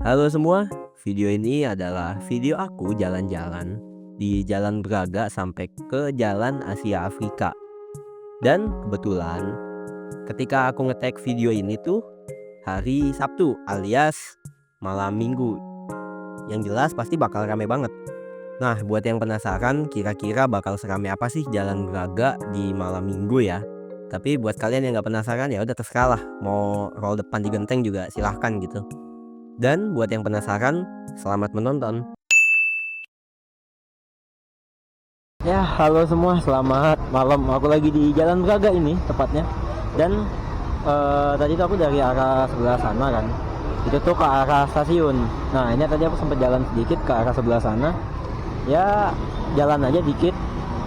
Halo semua, video ini adalah video aku jalan-jalan di Jalan Braga sampai ke Jalan Asia Afrika. Dan kebetulan ketika aku nge-tag video ini tuh hari Sabtu alias malam Minggu. Yang jelas pasti bakal rame banget. Nah, buat yang penasaran kira-kira bakal serame apa sih Jalan Braga di malam Minggu ya. Tapi buat kalian yang nggak penasaran ya udah terserah lah, mau roll depan di genteng juga silahkan gitu. Dan buat yang penasaran, selamat menonton. Ya, halo semua, selamat malam. Aku lagi di Jalan Braga ini tepatnya. Dan tadi tuh aku dari arah sebelah sana kan. Itu tuh ke arah stasiun. Nah, ini tadi aku sempat jalan sedikit ke arah sebelah sana. Ya, jalan aja dikit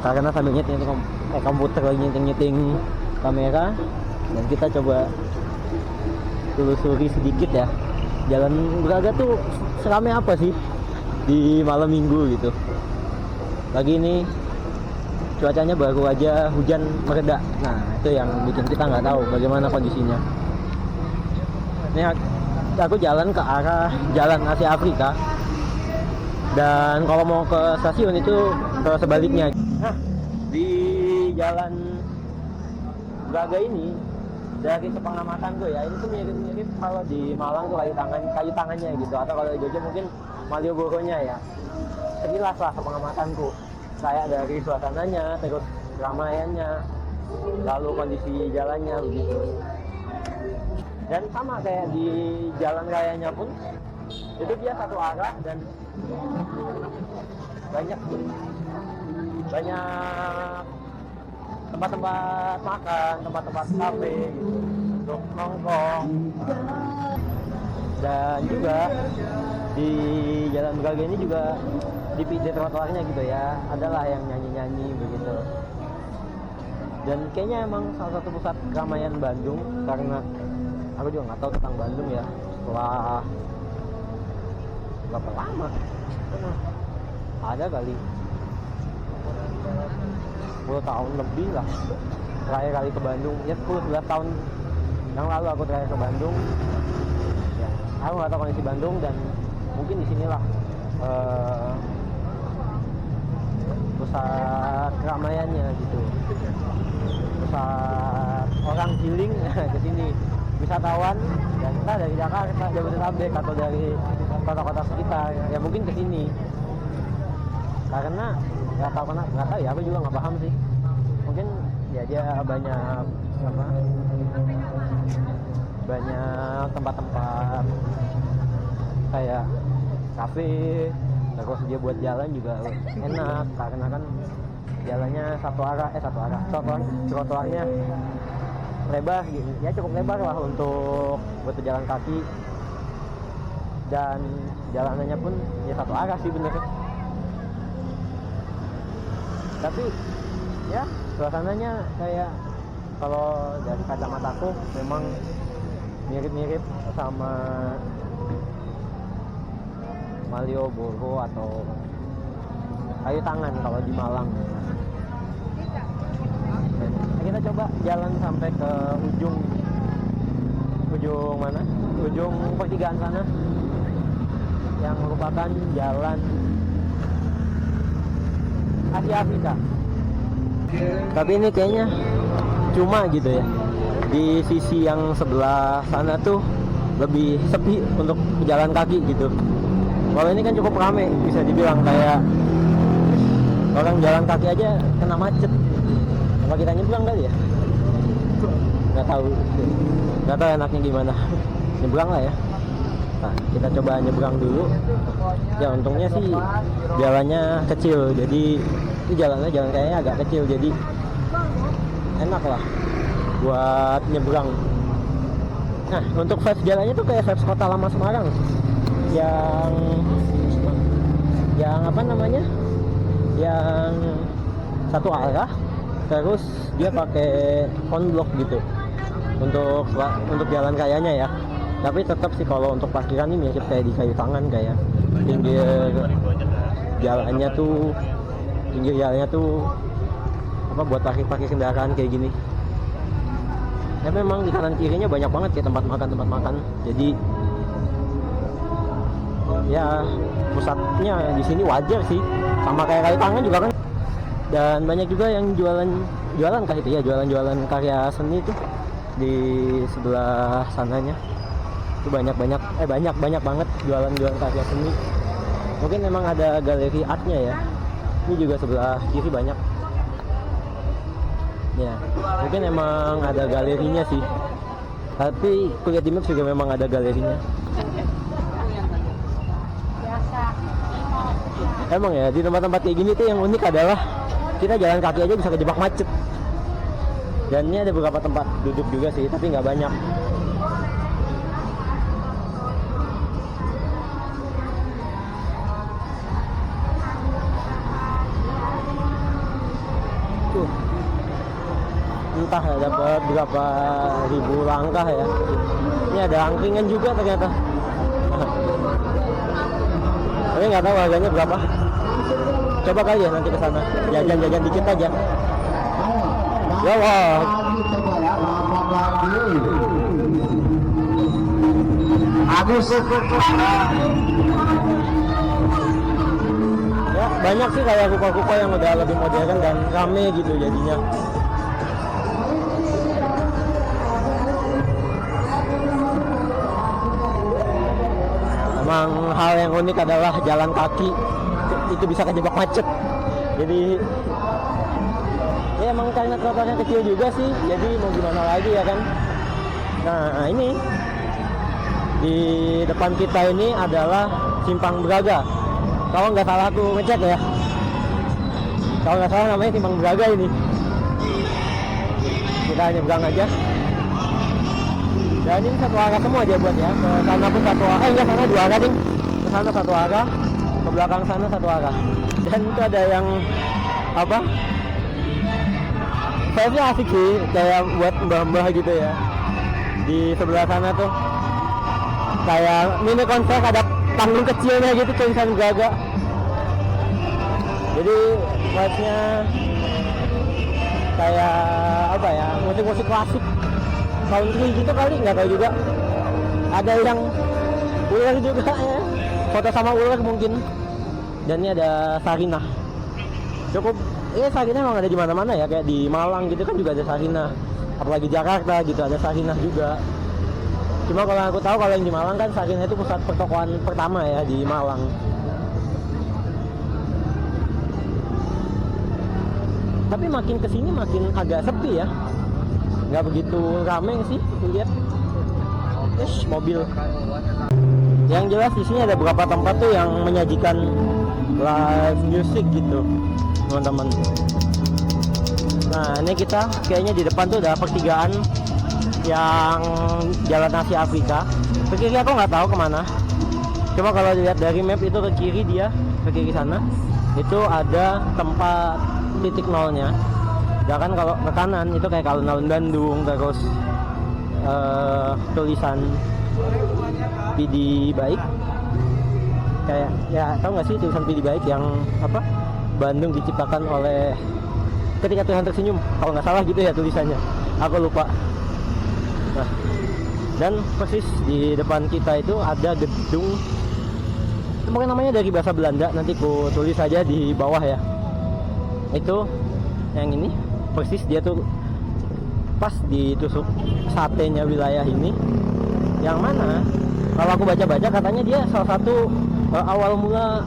karena sambil nyeting komputer lagi nyeting kamera. Dan kita coba telusuri sedikit ya. Jalan Braga tuh serame apa sih di malam Minggu gitu. Lagi ini cuacanya baru aja hujan mereda. Nah, itu yang bikin kita nggak tahu bagaimana kondisinya. Ini aku jalan ke arah Jalan Asia Afrika. Dan kalau mau ke stasiun itu ke sebaliknya. Nah, di Jalan Braga ini dari sepengamatanku ya, ini tuh mirip-mirip kalau di Malang tuh kayu tangannya gitu, atau kalau di Jogja mungkin Malioboro-nya ya. Sekilas lah sepengamatanku, kayak dari suasananya, terus keramaiannya, lalu kondisi jalannya begitu. Dan sama kayak di jalan rayanya pun itu dia satu arah dan banyak tempat-tempat makan, tempat-tempat kafe gitu, untuk nongkrong. Dan juga di Jalan Braga ini juga di trotoarnya gitu ya, adalah yang nyanyi-nyanyi begitu. Dan kayaknya emang salah satu pusat keramaian Bandung, karena aku juga nggak tahu tentang Bandung ya, setelah berapa lama ada kali 10 tahun lebih lah terakhir kali ke Bandung ya, 10-11 tahun yang lalu aku terakhir ke Bandung ya. Aku nggak tahu kondisi Bandung, dan mungkin disinilah pusat keramaiannya gitu, pusat orang healing ke sini, wisatawan, dan entah dari Jakarta, Jabodetabek, atau dari kota-kota sekitar ya mungkin ke sini. Karena nggak tahu ya, aku juga nggak paham sih. Mungkin ya dia banyak tempat-tempat kayak kafe, terus dia buat jalan juga enak karena kan jalannya satu arah, trotoarnya lebar gitu ya, cukup lebar lah untuk buat jalan kaki, dan jalanannya pun ya satu arah sih bener. Tapi ya suasananya kayak, kalau dari kacamataku memang mirip-mirip sama Malioboro atau kayu tangan kalau di Malang. Nah, kita coba jalan sampai ke ujung mana? Ujung pertigaan sana, yang merupakan Jalan Asia Afrika. Tapi ini kayaknya cuma gitu ya, di sisi yang sebelah sana tuh lebih sepi untuk pejalan kaki gitu. Kalau ini kan cukup ramai, bisa dibilang kayak orang jalan kaki aja kena macet. Apa kita nyebrang kali ya? Nggak tahu enaknya gimana. Nyebrang lah ya. Nah, kita coba nyebrang dulu. Ya untungnya sih jalannya kecil, jadi ini jalan kayaknya agak kecil, jadi enak lah buat nyebrang. Nah, untuk vibes jalannya tuh kayak vibes kota lama Semarang, yang apa namanya, yang satu arah, terus dia pakai konblok gitu untuk jalan rayanya ya. Tapi tetap sih kalau untuk parkiran ini mirip kayak di kayu tangan, kayak pinggir jalannya tuh apa, buat parkir kendaraan kayak gini. Ya memang di kanan kirinya banyak banget kayak tempat makan. Jadi ya pusatnya di sini wajar sih, sama kayak Kayu Tangan juga kan. Dan banyak juga yang jualan kah itu ya, jualan karya seni itu di sebelah sananya. Itu banyak banget jualan karya seni. Mungkin memang ada galeri artnya ya. Ini juga sebelah kiri banyak. Ya, mungkin emang ada galerinya sih. Tapi kuliah di Maps juga memang ada galerinya. Emang ya, di tempat-tempat kayak gini tuh yang unik adalah kita jalan kaki aja bisa kejebak macet. Dan ini ada beberapa tempat duduk juga sih, tapi nggak banyak. Tuh, entah ya dapat berapa ribu langkah ya. Ini ada angkringan juga ternyata. Tapi nggak tahu harganya berapa. Coba kali ya nanti ke sana, jajan dikit aja. Ya wah. Ya banyak sih kayak kupa-kupa yang udah lebih modern dan rame gitu jadinya. Emang hal yang unik adalah jalan kaki itu bisa kejebak macet. Jadi ya emang karena trotoarnya kecil juga sih, jadi mau gimana lagi ya kan. Nah ini di depan kita ini adalah Simpang Braga. Kalau nggak salah aku ngecek ya, kalau nggak salah namanya Simpang Braga ini. Kita nyebrang aja. Dan ini satu arah semua aja buat ya. Ke sana pun satu arah, enggak, sana dua arah ding. Ke sana satu arah, ke belakang sana satu arah. Dan itu ada yang apa? Saya sih asik sih, kayak buat mbah-mbah gitu ya. Di sebelah sana tuh kayak mini konser, ada panggung kecilnya gitu, tulisan Braga. Jadi vibes-nya kayak apa ya, musik-musik klasik country gitu kali, nggak tahu juga. Ada yang ular juga ya, foto sama ular mungkin. Dan ini ada Sarinah. Cukup, Sarinah emang ada di mana-mana ya, kayak di Malang gitu kan juga ada Sarinah. Apalagi Jakarta gitu ada Sarinah juga. Cuma kalau aku tahu kalau yang di Malang kan Sarinah itu pusat pertokoan pertama ya di Malang. Tapi makin kesini makin agak sepi ya, nggak begitu ramai sih lihat. Mobil. Yang jelas di sini ada beberapa tempat tuh yang menyajikan live music gitu, teman-teman. Nah ini kita kayaknya di depan tuh ada pertigaan yang Jalan Asia Afrika. Ke kiri aku nggak tahu kemana. Cuma kalau dilihat dari map itu ke kiri dia, ke kiri sana itu ada tempat titik nolnya. Sedangkan kalau ke kanan itu kayak alun-alun Bandung, terus tulisan PD Baik. Kayak ya tahu nggak sih tulisan PD Baik yang apa? Bandung diciptakan oleh ketika Tuhan tersenyum, kalau nggak salah gitu ya tulisannya. Aku lupa. Nah, dan persis di depan kita itu ada gedung. Itu mungkin namanya dari bahasa Belanda, nanti ku tulis saja di bawah ya. Itu yang ini persis dia tuh pas ditusuk satenya wilayah ini, yang mana kalau aku baca-baca katanya dia salah satu awal mula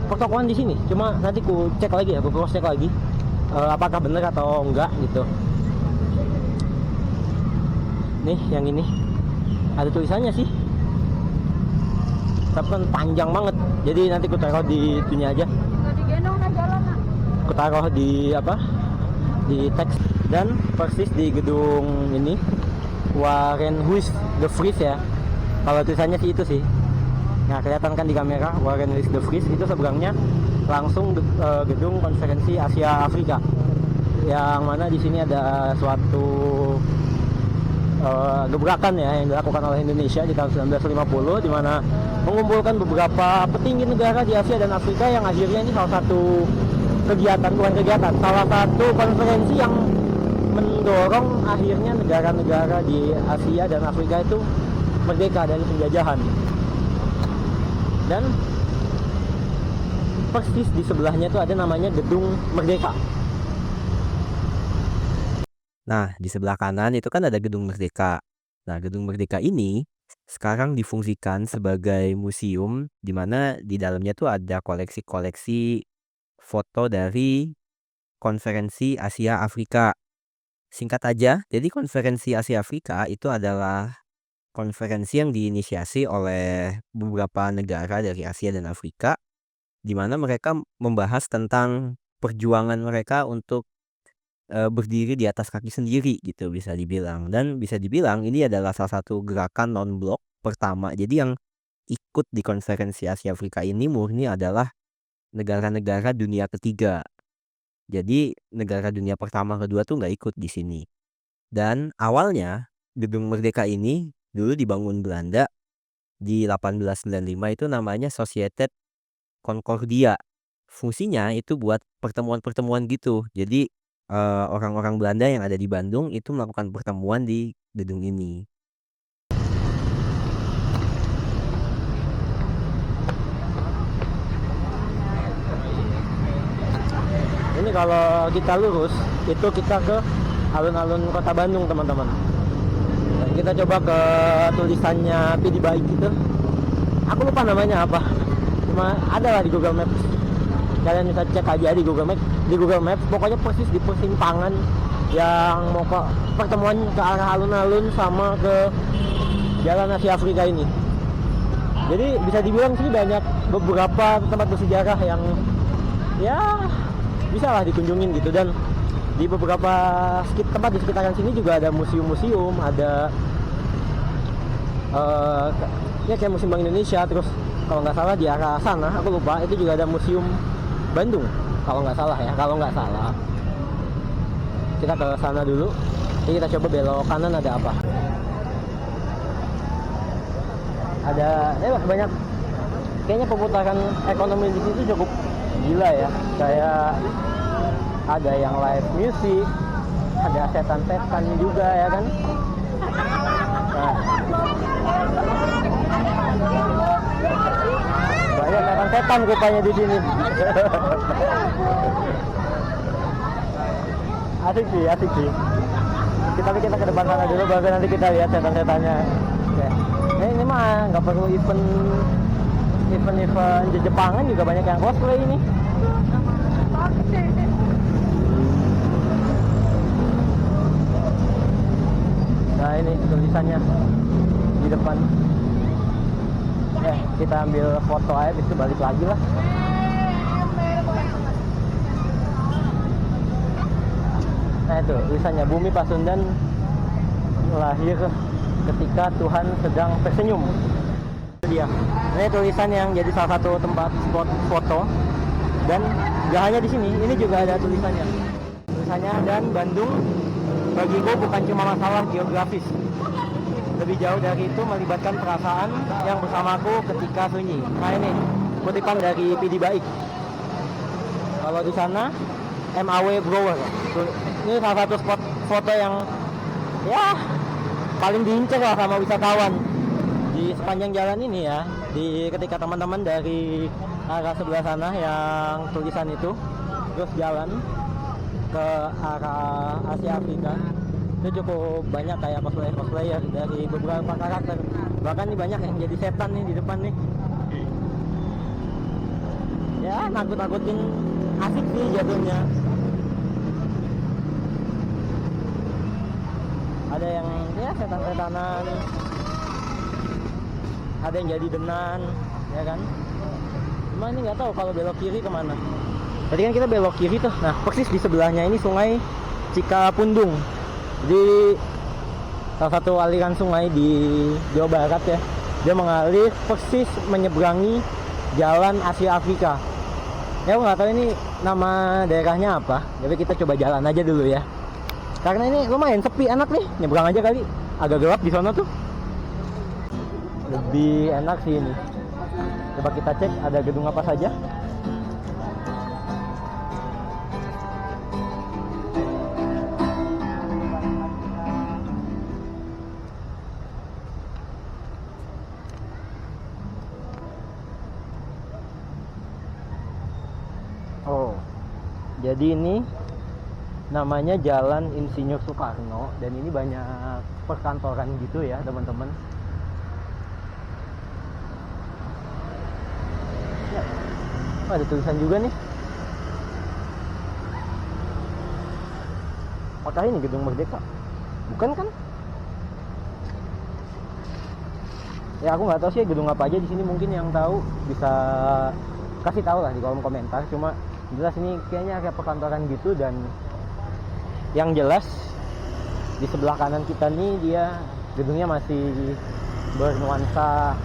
pertokoan di sini. Cuma nanti ku cek lagi ya, ku cross cek lagi apakah benar atau enggak gitu. Nih yang ini ada tulisannya sih, tapi kan panjang banget, jadi nanti ku taruh di itunya aja, ku taruh di apa, di teks. Dan persis di gedung ini Warenhuis de Vries ya, kalau tulisannya sih itu sih. Nah kelihatan kan di kamera Warenhuis de Vries, itu seberangnya langsung gedung konferensi Asia Afrika, yang mana di sini ada suatu gebrakan ya yang dilakukan oleh Indonesia di tahun 1950, di mana mengumpulkan beberapa petinggi negara di Asia dan Afrika, yang akhirnya ini salah satu salah satu konferensi yang mendorong akhirnya negara-negara di Asia dan Afrika itu merdeka dari penjajahan. Dan persis di sebelahnya tuh ada namanya Gedung Merdeka. Nah, di sebelah kanan itu kan ada Gedung Merdeka. Nah, Gedung Merdeka ini sekarang difungsikan sebagai museum, di mana di dalamnya tuh ada koleksi-koleksi foto dari Konferensi Asia Afrika. Singkat aja, jadi Konferensi Asia Afrika itu adalah konferensi yang diinisiasi oleh beberapa negara dari Asia dan Afrika, di mana mereka membahas tentang perjuangan mereka untuk berdiri di atas kaki sendiri gitu bisa dibilang. Dan bisa dibilang ini adalah salah satu gerakan non-blok pertama. Jadi yang ikut di Konferensi Asia Afrika ini murni adalah negara-negara dunia ketiga. Jadi negara dunia pertama kedua tuh nggak ikut di sini. Dan awalnya Gedung Merdeka ini dulu dibangun Belanda di 1895, itu namanya Societet Concordia. Fungsinya itu buat pertemuan-pertemuan gitu. Jadi orang-orang Belanda yang ada di Bandung itu melakukan pertemuan di gedung ini. Ini kalau kita lurus itu kita ke alun-alun kota Bandung, teman-teman. Dan kita coba ke tulisannya PD Baik gitu. Aku lupa namanya apa, cuma ada lah di Google Maps. Kalian bisa cek aja di Google Maps. Pokoknya persis di persimpangan yang mau ke pertemuan ke arah alun-alun sama ke Jalan Asia Afrika ini. Jadi bisa dibilang sih banyak beberapa tempat bersejarah yang ya bisa lah dikunjungin gitu. Dan di beberapa tempat di sekitaran sini juga ada museum-museum, ada ya kayak Museum Bank Indonesia. Terus kalau nggak salah di arah sana, aku lupa, itu juga ada Museum Bandung kalau nggak salah ya. Kalau nggak salah kita ke sana dulu. Jadi kita coba belok kanan, ada apa? Ada banyak, kayaknya perputaran ekonomi di situ cukup gila ya. Kayak ada yang live music, ada setan-setan juga ya kan. Nah, banyak setan rupanya di sini. asik sih. Kita ke depan sana dulu, baru nanti kita lihat setan-setannya. Oke. Ini mah nggak perlu event Jepangan juga banyak yang cosplay ini. Nah ini tulisannya di depan. Kita ambil foto aja, itu balik lagi lah. Nah itu tulisannya, Bumi Pasundan lahir ketika Tuhan sedang tersenyum. Itu dia. Ini tulisan yang jadi salah satu tempat spot foto. Dan gak hanya di sini, ini juga ada tulisannya. Dan Bandung bagiku bukan cuma masalah geografis. Lebih jauh dari itu, melibatkan perasaan yang bersamaku ketika sunyi. Nah ini kutipan dari PD Baik. Kalau di sana MAW Brower. Ini salah satu spot foto yang ya paling diincar lah sama wisatawan di sepanjang jalan ini ya. Ketika teman-teman dari arah sebelah sana yang tulisan itu terus jalan ke arah Asia Afrika, itu cukup banyak kayak cosplayer dari beberapa karakter. Bahkan nih banyak yang jadi setan nih di depan nih. Ya nakut-nakutin, asik sih jatuhnya. Ada yang ya setan-setanan, ada yang jadi denan, ya kan. Cuma ini nggak tahu kalau belok kiri kemana. Tadi kan kita belok kiri tuh. Nah persis di sebelahnya ini Sungai Cikapundung. Jadi salah satu aliran sungai di Jawa Barat ya. Dia mengalir persis menyeberangi Jalan Asia Afrika. Ya aku nggak tahu ini nama daerahnya apa. Jadi kita coba jalan aja dulu ya. Karena ini lumayan sepi, enak nih. Nyebrang aja kali. Agak gelap di sana tuh. Lebih enak sih ini. Coba kita cek ada gedung apa saja. Jadi ini namanya Jalan Insinyur Soekarno, dan ini banyak perkantoran gitu ya teman-teman. Ya. Oh, ada tulisan juga nih. Apakah ini Gedung Merdeka? Bukan kan? Ya aku nggak tahu sih gedung apa aja di sini, mungkin yang tahu bisa kasih tahu lah di kolom komentar. Cuma jelas ini kayaknya kayak perkantoran gitu, dan yang jelas di sebelah kanan kita nih dia gedungnya masih bernuansa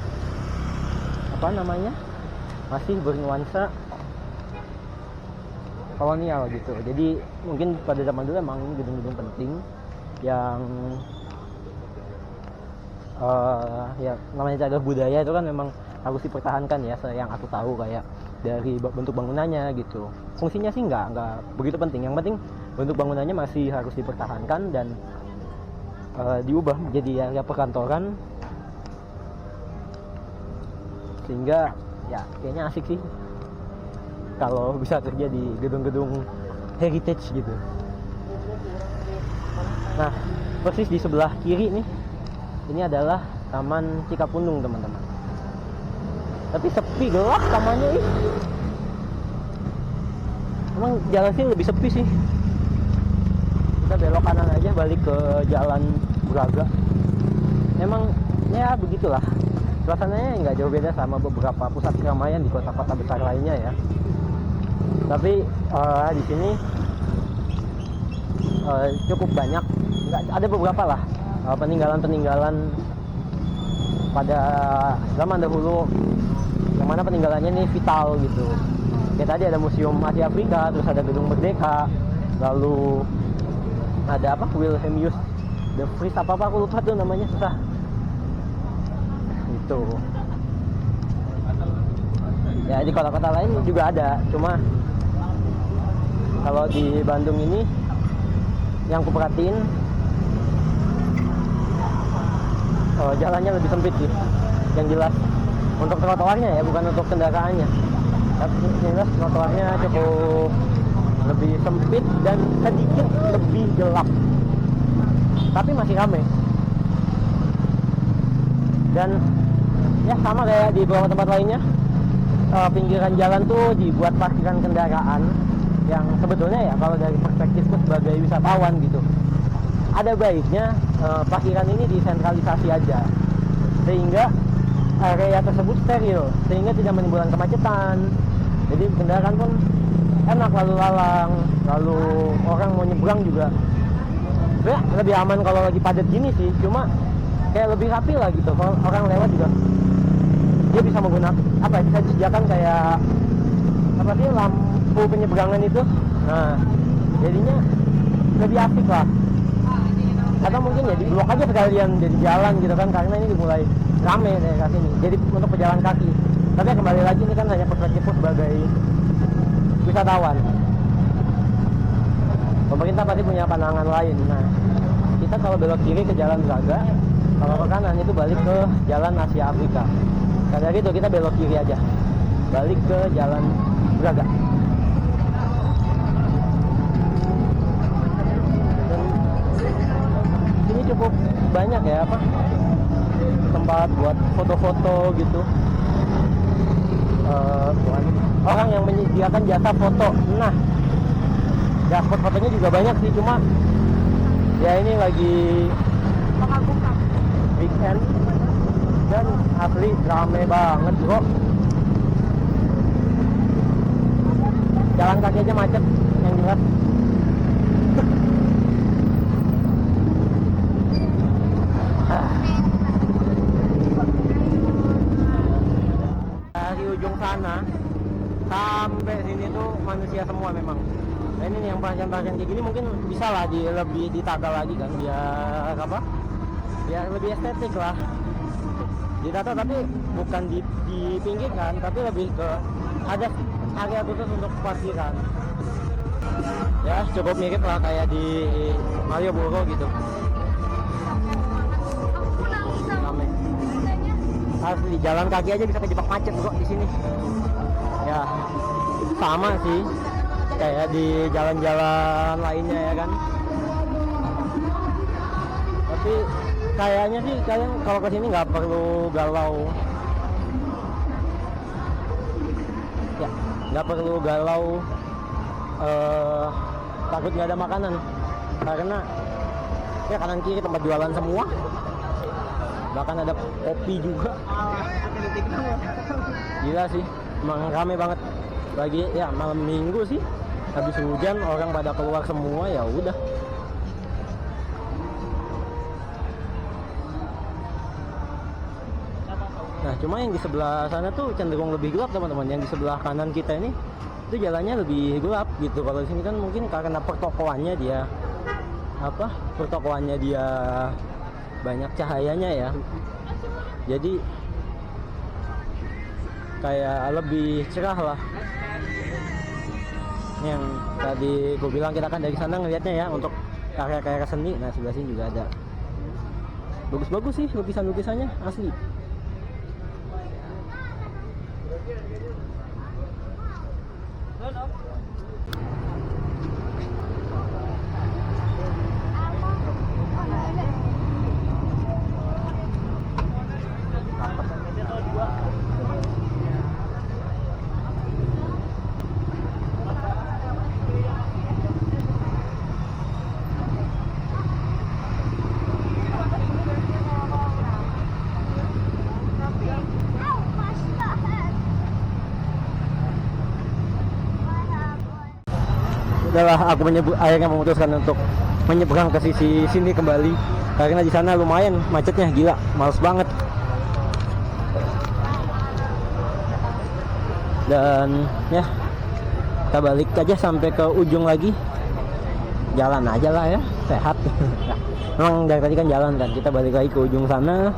apa namanya? Masih bernuansa kolonial gitu. Jadi mungkin pada zaman dulu emang ini gedung-gedung penting yang ya namanya cagar budaya itu kan memang harus dipertahankan ya, yang aku tahu kayak dari bentuk bangunannya gitu. Fungsinya sih nggak begitu penting, yang penting bentuk bangunannya masih harus dipertahankan dan diubah menjadi area perkantoran, sehingga ya kayaknya asik sih kalau bisa kerja di gedung-gedung heritage gitu. Nah, persis di sebelah kiri nih, ini adalah Taman Cikapundung teman-teman. Tapi sepi, gelap tamannya ih. Emang jalan sih lebih sepi sih. Kita belok kanan aja balik ke Jalan Braga. Emang ya begitulah. Suasananya nggak jauh beda sama beberapa pusat keramaian di kota-kota besar lainnya ya. Tapi di sini cukup banyak. Ada beberapa lah peninggalan-peninggalan pada zaman dahulu, yang mana peninggalannya ini vital gitu. Kayak tadi ada Museum Asia Afrika, terus ada Gedung Merdeka, lalu ada apa Wilhelmus the Vries apa aku lupa tuh namanya, susah itu ya. Di kota-kota lain juga ada, cuma kalau di Bandung ini yang aku perhatiin jalannya lebih sempit sih, yang jelas untuk trotoarnya ya, bukan untuk kendaraannya. Tapi yang jelas trotoarnya cukup lebih sempit dan sedikit lebih gelap, tapi masih ramai. Dan ya sama kayak di beberapa tempat lainnya, pinggiran jalan tuh dibuat parkiran kendaraan, yang sebetulnya ya kalau dari perspektifku sebagai wisatawan gitu, ada baiknya parkiran ini disentralisasi aja, sehingga area tersebut steril, sehingga tidak menimbulkan kemacetan. Jadi kendaraan pun enak lalu lalang, lalu orang mau nyebrang juga ya lebih aman kalau lagi padat gini sih. Cuma kayak lebih rapi lah gitu, kalau orang lewat juga dia bisa menggunakan apa ya, bisa disediakan kayak apa sih, lampu penyeberangan itu. Nah jadinya lebih asik lah. Atau mungkin ya diblok aja sekalian jadi jalan gitu kan, karena ini mulai rame daerah sini, jadi untuk pejalan kaki. Tapi kembali lagi ini kan hanya perspektifku sebagai wisatawan. Pemerintah pasti punya pandangan lain. Nah kita kalau belok kiri ke Jalan Braga, kalau ke kanan itu balik ke Jalan Asia Afrika. Karena dari itu kita belok kiri aja, balik ke Jalan Braga. Ini cukup banyak ya apa tempat buat foto-foto gitu. Orang yang menyediakan jasa foto. Nah, ya fotonya juga banyak sih, cuma ya ini lagi weekend dan asli rame banget bro. Jalan kaki aja macet yang jelas. Dari ujung sana sampai sini tuh manusia semua memang. Nah ini nih yang parkiran kayak gini mungkin bisa lah lebih ditata lagi kan, biar apa? Biar lebih estetik lah. Ditata tapi bukan dipinggirkan, tapi lebih ke ada area khusus untuk parkiran. Ya cukup mirip lah kayak di Malioboro gitu. Asli jalan kaki aja bisa kejebak macet kok di sini. Ya sama sih. kayak di jalan-jalan lainnya ya kan. Tapi kayaknya sih kalian kalau kesini nggak perlu galau ya, nggak perlu galau takut nggak ada makanan, karena ya kanan kiri tempat jualan semua, bahkan ada kopi juga. Gila sih, emang rame banget lagi ya, malam minggu sih, habis hujan orang pada keluar semua, ya udah. Nah cuma yang di sebelah sana tuh cenderung lebih gelap teman-teman. Yang di sebelah kanan kita ini itu jalannya lebih gelap gitu. Kalau di sini kan mungkin karena pertokoannya dia pertokoannya dia banyak cahayanya ya, jadi kayak lebih cerah lah. Yang tadi gue bilang kita kan dari sana ngelihatnya ya untuk karya-karya seni. Nah sebelah sini juga ada, bagus-bagus sih lukisan-lukisannya asli. Udahlah, aku akhirnya memutuskan untuk menyeberang ke sisi sini kembali, karena di sana lumayan macetnya, gila, males banget. Dan ya kita balik aja sampai ke ujung lagi, jalan aja lah ya, sehat. Memang dari tadi kan jalan kan, kita balik lagi ke ujung sana,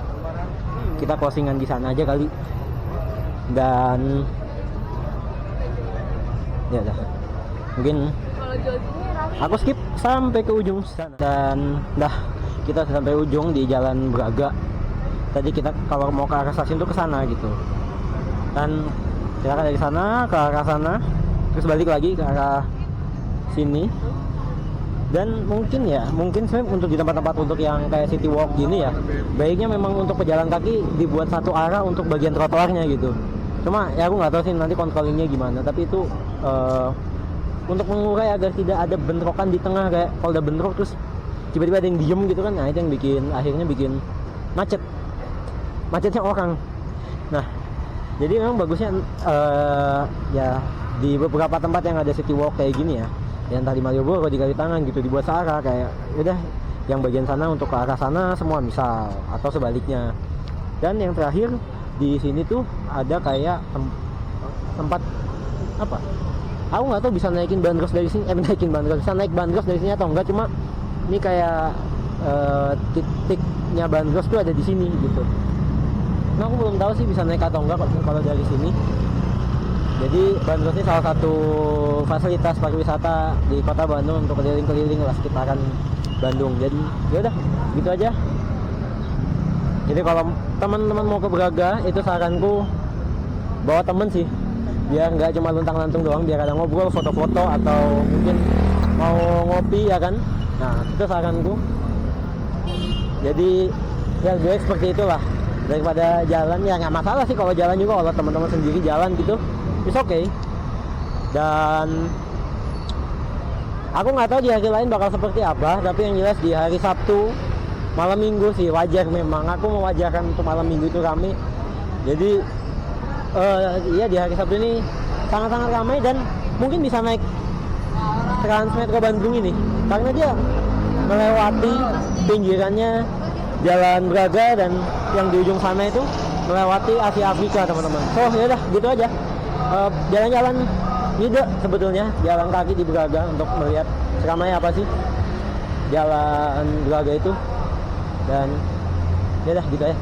kita closingan di sana aja kali. Dan ya udah, mungkin aku skip sampai ke ujung sana. Dan dah, kita sampai ujung di Jalan Braga. Tadi kita kalau mau ke arah stasiun tuh ke sana gitu. Dan kita kan dari sana ke arah sana, terus balik lagi ke arah sini. Dan mungkin sebenarnya untuk di tempat-tempat untuk yang kayak city walk gini ya, baiknya memang untuk pejalan kaki dibuat satu arah untuk bagian trotoarnya gitu. Cuma ya aku nggak tahu sih nanti controllingnya gimana, tapi itu untuk mengurai agar tidak ada bentrokan di tengah. Kayak kalau udah bentrok terus tiba-tiba ada yang diem gitu kan, nah itu yang akhirnya bikin macetnya orang. Nah jadi memang bagusnya ya di beberapa tempat yang ada city walk kayak gini ya, yang tadi Malioboro di Kalitangan gitu, dibuat searah, kayak udah yang bagian sana untuk ke arah sana semua misal, atau sebaliknya. Dan yang terakhir di sini tuh ada kayak tempat apa, aku nggak tahu bisa naikin bandros dari sini, bisa naik bandros dari sini atau enggak. Cuma ini kayak titiknya bandros tuh ada di sini gitu. Nah aku belum tahu sih bisa naik atau enggak kalau dari sini. Jadi bandros ini salah satu fasilitas pariwisata di kota Bandung untuk keliling-keliling lah sekitaran Bandung. Jadi yaudah gitu aja. Jadi kalau teman-teman mau ke Braga, itu saranku bawa temen sih, biar nggak cuma luntang-lantung doang, biar ada ngobrol, foto-foto, atau mungkin mau ngopi ya kan. Nah itu saranku. Jadi ya gue seperti itulah, daripada jalan ya nggak masalah sih kalau jalan juga, kalau teman-teman sendiri jalan gitu it's okay. Dan aku nggak tahu di hari lain bakal seperti apa, tapi yang jelas di hari Sabtu malam minggu sih wajar, memang aku mewajarkan untuk malam minggu itu rame. Jadi iya di hari Sabtu ini sangat-sangat ramai, dan mungkin bisa naik Transmetro Bandung ini karena dia melewati pinggirannya Jalan Braga, dan yang di ujung sana itu melewati Asia Afrika teman-teman. So ya udah gitu aja, jalan-jalan ide sebetulnya jalan kaki di Braga untuk melihat seramai apa sih Jalan Braga itu. Dan ya udah gitu aja.